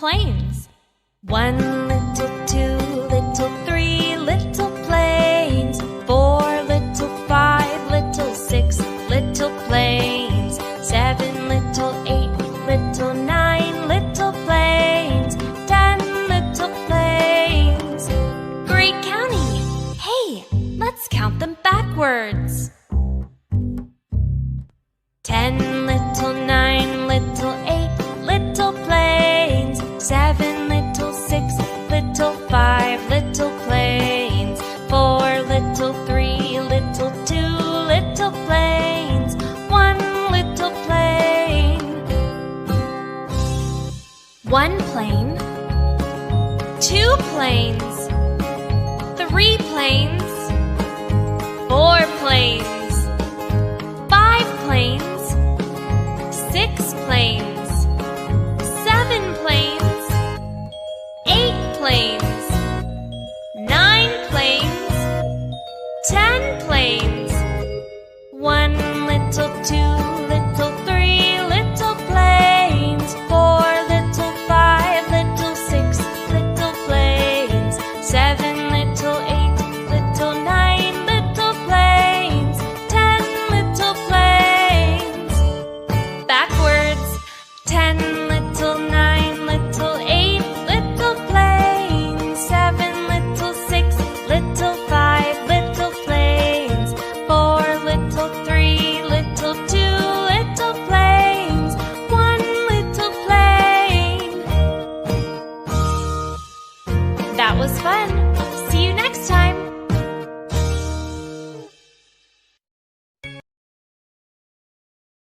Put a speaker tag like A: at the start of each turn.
A: planes. 1 little, 2 little, 3 little planes. 4 little, 5 little, 6 little planes. 7 little, 8 little, 9 little planes. 10 little planes. Great counting! Hey, let's count them backwards. 10 little, 9 little, 8 little planes. 7 little, 6 little, 5 little planes. 4 little, 3 little, 2 little planes. 1 little plane. 1 plane. 2 planes. 3 planes. 4 planes. 5 planes. 6 planes. 7 planes. 8 planes. 9 planes. 10 planes.